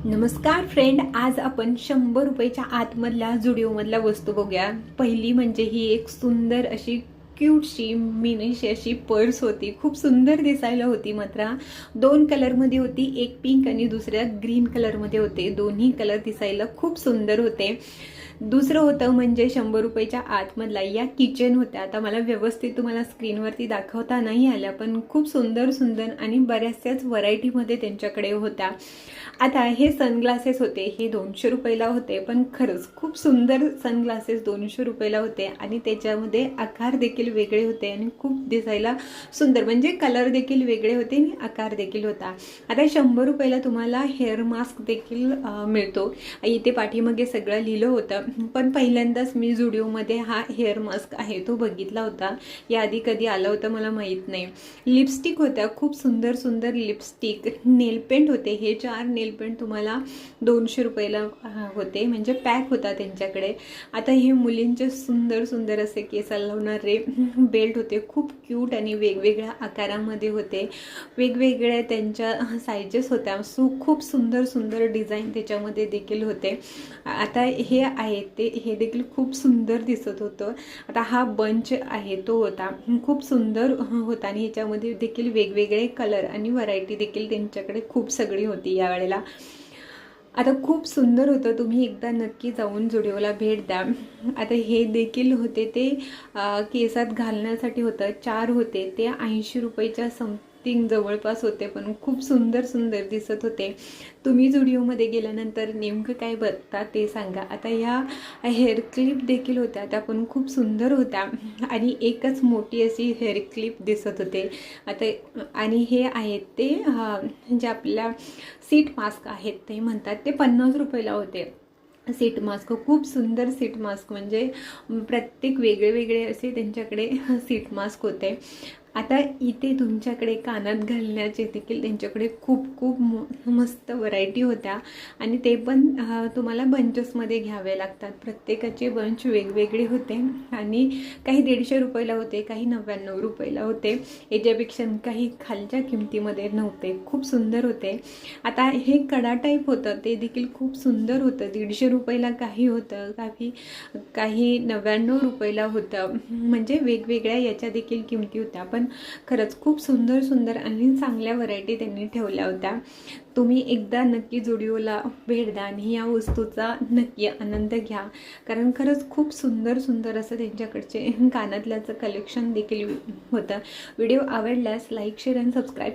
नमस्कार फ्रेंड, आज आपण 100 रुपयाच्या आतमधल्या जुडिओमधल्या वस्तू बघूया। पहिली म्हणजे ही एक सुंदर अशी क्यूटशी मिनीशी अशी पर्स होती। खूप सुंदर दिसायला होती। मात्र दोन कलरमध्ये होती, एक पिंक आणि दुसऱ्या ग्रीन कलरमध्ये होते। दोन्ही कलर दिसायला खूप सुंदर होते। दुसरं होतं म्हणजे 100 रुपयाच्या आतमधला या किचन होत्या। आता मला व्यवस्थित तुम्हाला स्क्रीनवरती दाखवता नाही आल्या, पण खूप सुंदर सुंदर आणि बऱ्याचशाच व्हरायटीमध्ये त्यांच्याकडे होत्या। आता हे सनग्लासेस होते, हे 200 रुपयाला होते, पण खरंच खूप सुंदर सनग्लासेस 200 रुपयाला होते आणि त्याच्यामध्ये आकार देखील वेगळे होते आणि खूप दिसायला सुंदर, म्हणजे कलर देखील वेगळे होते आणि आकार देखील होता। आता 100 रुपयाला तुम्हाला हेअर मास्क देखील मिळतो। इथे पाठीमागे सगळं लिहिलं होतं, पण पहिल्यांदाच मी जुडिओमध्ये हा हेअर मास्क आहे तो बघितला होता। याआधी कधी आला होता मला माहीत नाही। लिपस्टिक होत्या, खूप सुंदर सुंदर लिपस्टिक। नेल पेंट होते, हे 4 नेल पेंट तुम्हाला 200 रुपयाला होते, म्हणजे पॅक होता त्यांच्याकडे। आता हे मुलींचे सुंदर सुंदर असे केसाला लावणारे बेल्ट होते, खूप क्यूट आणि वेगवेगळ्या आकारामध्ये होते, वेगवेगळ्या त्यांच्या साइजेस होत्या। खूप सुंदर सुंदर डिझाईन त्याच्यामध्ये देखील होते। आता हे आहे ते हे देखील खूप सुंदर दिसत होतं। आता हा बंच आहे तो होता, खूप सुंदर होता आणि ह्याच्यामध्ये देखील वेगवेगळे कलर आणि व्हरायटी देखील त्यांच्याकडे खूप सगळी होती यावेळेला। आता खूप सुंदर होतं, तुम्ही एकदा नक्की जाऊन जुडिओला भेट द्या। आता हे देखील होते ते केसात घालण्यासाठी होतं, 4 होते, ते 80 रुपयाच्या समथिंग जवळपास होते, पण खूप सुंदर सुंदर दिसत होते। तुम्ही जुडिओमध्ये गेल्यानंतर नेमकं काय बघता ते सांगा। आता ह्या हेअर क्लिप देखील होत्या, त्या पण खूप सुंदर होत्या आणि एकच मोठी अशी हेअर क्लिप दिसत होते। आता आणि हे आहेत ते जे आपल्या सीट मास्क आहेत ते म्हणतात, ते 50 रुपयाला होते। सीट मास्क खूप सुंदर सीट मास्क, म्हणजे प्रत्येक वेगळे वेगळे असे त्यांच्याकडे सीट मास्क होते। आता इथे तुमच्याकडे कानात घालण्याचे देखील त्यांच्याकडे खूप खूप मस्त व्हरायटी होत्या आणि ते पण तुम्हाला बंचेसमध्ये घ्यावे लागतात। प्रत्येकाचे बंच वेगवेगळे होते आणि काही 150 रुपयाला होते, काही 99 रुपयाला होते। याच्यापेक्षा काही खालच्या किमतीमध्ये नव्हते, खूप सुंदर होते। आता हे कडा टाईप होतं, ते देखील खूप सुंदर होतं। 150 रुपयाला काही होतं, काही 99 रुपयाला होतं, म्हणजे वेगवेगळ्या याच्या देखील किमती होत्या। पण खरंच खूप सुंदर सुंदर आणि चांगल्या व्हरायटी त्यांनी ठेवल्या होत्या। तुम्ही एकदा नक्की जुडिओला भेट द्या आणि या वस्तूचा नक्की आनंद घ्या, कारण खरंच खूप सुंदर सुंदर असं त्यांच्याकडचे कानातल्याचं कलेक्शन देखील होतं। व्हिडिओ आवडल्यास लाईक, शेअर आणि सबस्क्राईब